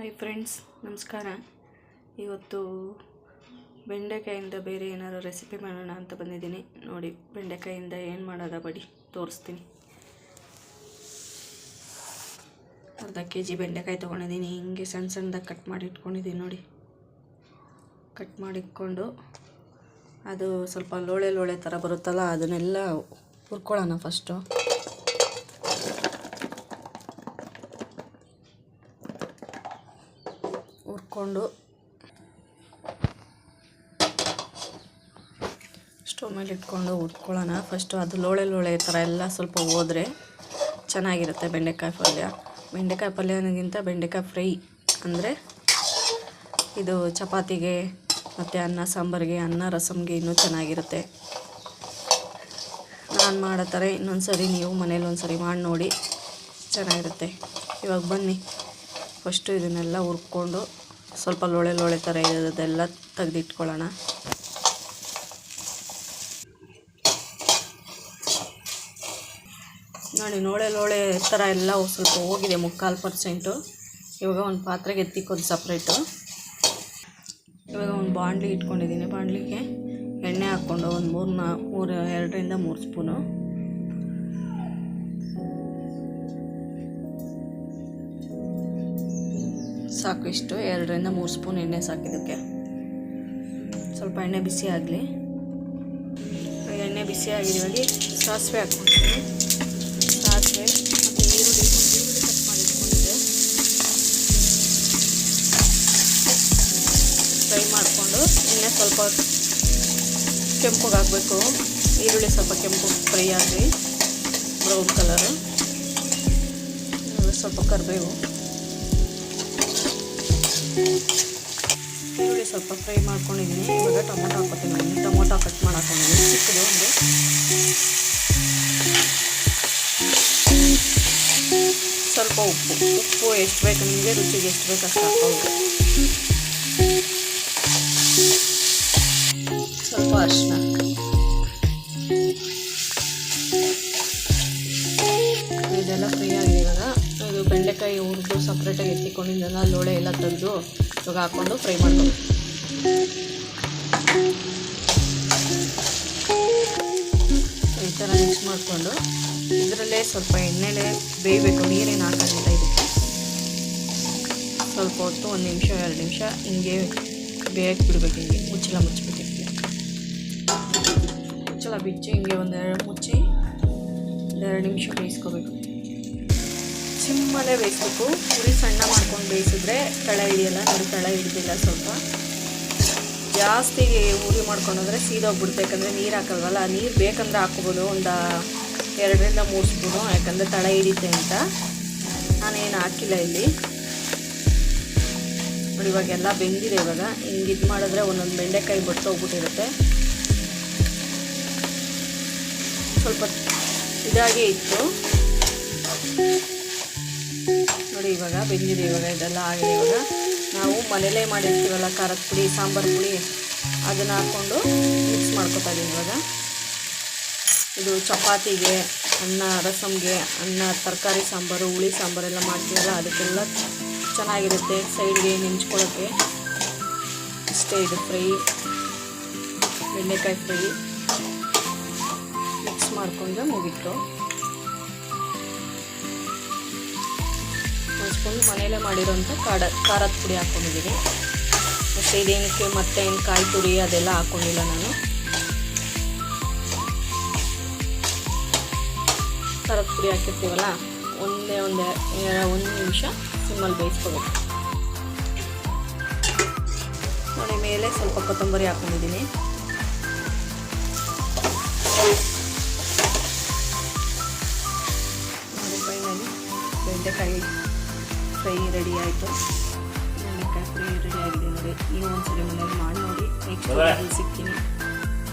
Hi friends, ನಮಸ್ಕಾರ. ಇವತ್ತು ಬೆಂಡೆಕಾಯಿಂದ ಬೇರೆ ಏನಾದರೂ ರೆಸಿಪಿ ಮಾಡೋಣ ಅಂತ ಬಂದಿದ್ದೀನಿ. ನೋಡಿ, ಬೆಂಡೆಕಾಯಿಂದ ಏನು ಮಾಡೋದ ಬಡಿ ತೋರಿಸ್ತೀನಿ. ಅರ್ಧ kg ಬೆಂಡೆಕಾಯಿ ತೊಗೊಂಡಿದ್ದೀನಿ. ಹಿಂಗೆ ಸಣ್ಣ ಸಣ್ಣದಾಗಿ ಕಟ್ ಮಾಡಿ ಇಟ್ಕೊಂಡಿದ್ದೀನಿ. ನೋಡಿ, ಕಟ್ ಮಾಡಿಟ್ಕೊಂಡು ಅದು ಸ್ವಲ್ಪ ಲೋಳೆ ಥರ ಬರುತ್ತಲ್ಲ, ಅದನ್ನೆಲ್ಲ ಹುರ್ಕೊಳ್ಳೋಣ. ಫಸ್ಟು ಹುರ್ಕೊಂಡು ಸ್ಟವ್ ಮೇಲೆ ಇಟ್ಕೊಂಡು ಹುರ್ಕೊಳ್ಳೋಣ. ಫಸ್ಟು ಅದು ಲೋಳೆ ಥರ ಎಲ್ಲ ಸ್ವಲ್ಪ ಹೋದರೆ ಚೆನ್ನಾಗಿರುತ್ತೆ ಬೆಂಡೆಕಾಯಿ ಪಲ್ಯ. ಬೆಂಡೆಕಾಯಿ ಪಲ್ಯ ಅನ್ನೋಕ್ಕಿಂತ ಬೆಂಡೆಕಾಯಿ ಫ್ರೈ ಅಂದರೆ ಇದು ಚಪಾತಿಗೆ ಮತ್ತು ಅನ್ನ ಸಾಂಬಾರಿಗೆ, ಅನ್ನ ರಸಮ್ಗೆ ಇನ್ನೂ ಚೆನ್ನಾಗಿರುತ್ತೆ. ನಾನು ಮಾಡೋ ಥರ ಇನ್ನೊಂದು ಸರಿ ನೀವು ಮನೇಲಿ ಒಂದು ಸರಿ ಮಾಡಿ ನೋಡಿ, ಚೆನ್ನಾಗಿರುತ್ತೆ. ಇವಾಗ ಬನ್ನಿ, ಫಸ್ಟು ಇದನ್ನೆಲ್ಲ ಹುರ್ಕೊಂಡು ಸ್ವಲ್ಪ ಲೋಳೆ ಥರ ಇರೋದೆಲ್ಲ ತೆಗೆದಿಟ್ಕೊಳ್ಳೋಣ. ನೋಡಿ, ಲೋಳೆ ಥರ ಎಲ್ಲ ಸ್ವಲ್ಪ ಹೋಗಿದೆ, 3/4%. ಇವಾಗ ಒಂದು ಪಾತ್ರೆಗೆ ಎತ್ತಿಕ್ಕೋದು ಸಪ್ರೇಟು. ಇವಾಗ ಒಂದು ಬಾಣಲಿ ಇಟ್ಕೊಂಡಿದ್ದೀನಿ. ಬಾಣಲಿಗೆ ಎಣ್ಣೆ ಹಾಕ್ಕೊಂಡು ಒಂದು 2ರಿಂದ 3 ಸ್ಪೂನು ಸಾಕು. ಇಷ್ಟು 2ರಿಂದ 3 ಸ್ಪೂನ್ ಎಣ್ಣೆ ಸಾಕಿದ್ದಕ್ಕೆ. ಸ್ವಲ್ಪ ಎಣ್ಣೆ ಬಿಸಿ ಆಗಲಿ. ಎಣ್ಣೆ ಬಿಸಿ ಆಗಿರುವಾಗ ಸಾಸಿವೆ ಹಾಕ್ಕೊಳ್ತೀನಿ. ಸಾಸಿವೆ ಮತ್ತು ಈರುಳ್ಳಿ ಕಟ್ ಮಾಡಿ ಇಟ್ಕೊಂಡಿದ್ದೆ. ಫ್ರೈ ಮಾಡಿಕೊಂಡು ಎಣ್ಣೆ ಸ್ವಲ್ಪ ಕೆಂಪಗಾಗಬೇಕು. ಈರುಳ್ಳಿ ಸ್ವಲ್ಪ ಕೆಂಪು ಫ್ರೈ ಆಗಲಿ, ಬ್ರೌನ್ ಕಲರು. ಸ್ವಲ್ಪ ಕರಿಬೇವು, ಈರುಳ್ಳಿ ಸ್ವಲ್ಪ ಫ್ರೈ ಮಾಡ್ಕೊಂಡಿದ್ದೀನಿ. ಇವಾಗ ಟೊಮೊಟೊ ಹಾಕ್ಕೊತೀನಿ. ಟೊಮೊಟೊ ಕಟ್ ಮಾಡಿ ಹಾಕೊಂಡಿದ್ದೀನಿ, ಚಿಕ್ಕದು ಒಂದು. ಸ್ವಲ್ಪ ಉಪ್ಪು ಎಷ್ಟು ಬೇಕು ನಿಮಗೆ, ರುಚಿಗೆ ಎಷ್ಟು ಬೇಕು ಅಷ್ಟು ಹಾಕ್ಕೊಂಡು. ಸ್ವಲ್ಪ ಅರಿಶಿನ, ಇದೆಲ್ಲ ಫ್ರೈ ಆಗಿದೆ. ಇವಾಗ ಬೆಂಡೆಕಾಯಿ ಹುರಿದು ಸಪ್ರೇಟಾಗಿ ಎತ್ತಿಕೊಂಡಿದ್ದೆಲ್ಲ ಲೋಳೆ ಎಲ್ಲ ತೆಗೆದು ಇವಾಗ ಹಾಕ್ಕೊಂಡು ಫ್ರೈ ಮಾಡ್ಕೊಂಡು ಈ ಥರ ಮಿಕ್ಸ್ ಮಾಡಿಕೊಂಡು ಇದರಲ್ಲೇ ಸ್ವಲ್ಪ ಎಣ್ಣೆಲೆ ಬೇಯಬೇಕು. ನೀರೇನು ಹಾಕೋಂಗಿಲ್ಲ ಇದಕ್ಕೆ. ಸ್ವಲ್ಪ ಹೊತ್ತು 1 ನಿಮಿಷ 2 ನಿಮಿಷ ಹಿಂಗೆ ಬೇಯಕ್ಕೆ ಬಿಡಬೇಕು. ಹಿಂಗೆ ಮುಚ್ಚಳ ಮುಚ್ಚಬೇಕು. ಮುಚ್ಚಳ ಬಿಚ್ಚಿ ಹಿಂಗೆ ಮುಚ್ಚಿ 2 ನಿಮಿಷ ಬೇಯಿಸ್ಕೋಬೇಕು. ಸಿಮ್ಮಲ್ಲೇ ಬೇಯಿಸ್ಬೇಕು. ಉರಿ ಸಣ್ಣ ಮಾಡ್ಕೊಂಡು ಬೇಯಿಸಿದ್ರೆ ತಳ ಹಿಡಿಯಲ್ಲ. ನೋಡಿ, ತಳ ಹಿಡಿದಿಲ್ಲ. ಸ್ವಲ್ಪ ಜಾಸ್ತಿ ಉರಿ ಮಾಡ್ಕೊಂಡೋದ್ರೆ ಸೀದೋಗ್ಬಿಡುತ್ತೆ. ಯಾಕಂದರೆ ನೀರು ಹಾಕಲ್ವಲ್ಲ. ನೀರು ಬೇಕಂದ್ರೆ ಹಾಕ್ಕೋಬೋದು, ಒಂದು 2ರಿಂದ 3 ಸ್ಪೂನು, ಯಾಕಂದರೆ ತಳ ಹಿಡಿತೆ ಅಂತ. ನಾನೇನು ಹಾಕಿಲ್ಲ ಇಲ್ಲಿ. ನೋಡಿ, ಇವಾಗೆಲ್ಲ ಬೆಂದಿದೆ. ಇವಾಗ ಹಿಂಗೆ ಇದು ಮಾಡಿದ್ರೆ ಒಂದೊಂದು ಬೆಂಡೆಕಾಯಿ ಬಟ್ಟೋಗ್ಬಿಟ್ಟಿರುತ್ತೆ. ಸ್ವಲ್ಪ ಇದಾಗೇ ಇತ್ತು. ನೋಡಿ, ಇವಾಗ ಬೆಂದಿದೆ. ಇವಾಗ ಇದೆಲ್ಲ ಆಗಿದೆ. ಇವಾಗ ನಾವು ಮನೇಲೇ ಮಾಡಿರ್ತೀವಲ್ಲ ಖಾರದ ಪುಡಿ, ಸಾಂಬಾರು ಪುಡಿ, ಅದನ್ನು ಹಾಕ್ಕೊಂಡು ಮಿಕ್ಸ್ ಮಾಡ್ಕೊತಾ ಇದ್ದೀನಿ. ಇವಾಗ ಇದು ಚಪಾತಿಗೆ, ಅನ್ನ ರಸಮ್ಗೆ, ಅನ್ನ ತರಕಾರಿ ಸಾಂಬಾರು, ಹುಳಿ ಸಾಂಬಾರೆಲ್ಲ ಮಾಡ್ತೀವಲ್ಲ, ಅದಕ್ಕೆಲ್ಲ ಚೆನ್ನಾಗಿರುತ್ತೆ. ಸೈಡ್ಗೆ ನೆಂಚ್ಕೊಳ್ಳೋಕ್ಕೆ ಇಷ್ಟೇ. ಇದು ಫ್ರೈ, ಬೆಂಡೆಕಾಯಿ ಫ್ರೈ ಮಿಕ್ಸ್ ಮಾಡಿಕೊಂಡ್ರೆ ಮುಗಿತು. ಒಂದು ಸ್ಪೂನ್ ಮನೇಲೇ ಮಾಡಿರೋಂಥ ಖಾರದ ಪುಡಿ ಹಾಕ್ಕೊಂಡಿದ್ದೀನಿ. ಮತ್ತು ಇದೇನಕ್ಕೆ ಮತ್ತೆ ಕಾಯಿ ತುರಿ ಅದೆಲ್ಲ ಹಾಕ್ಕೊಂಡಿಲ್ಲ ನಾನು. ಖಾರದ ಪುಡಿ ಹಾಕಿರ್ತೀವಲ್ಲ, ಒಂದು ನಿಮಿಷ ಸಿಮ್ಮಲ್ಲಿ ಬೇಯಿಸ್ಕೋಬೇಕು. ನೋಡಿ, ಮೇಲೆ ಸ್ವಲ್ಪ ಕೊತ್ತಂಬರಿ ಹಾಕ್ಕೊಂಡಿದ್ದೀನಿ. ಫೈನಲಿ ಬೆಂಡೆಕಾಯಿ ಫ್ರೈ ರೆಡಿ ಆಯಿತು. ಬೆಂಡೆಕಾಯಿ ಫ್ರೈ ರೆಡಿ ಆಗಿದೆ. ನೋಡಿ, ನೀವು ಒಂದ್ಸರಿ ಮನೇಲಿ ಮಾಡಿ ನೋಡಿ. ನೆಕ್ಸ್ಟ್ ಸಿಗ್ತೀನಿ.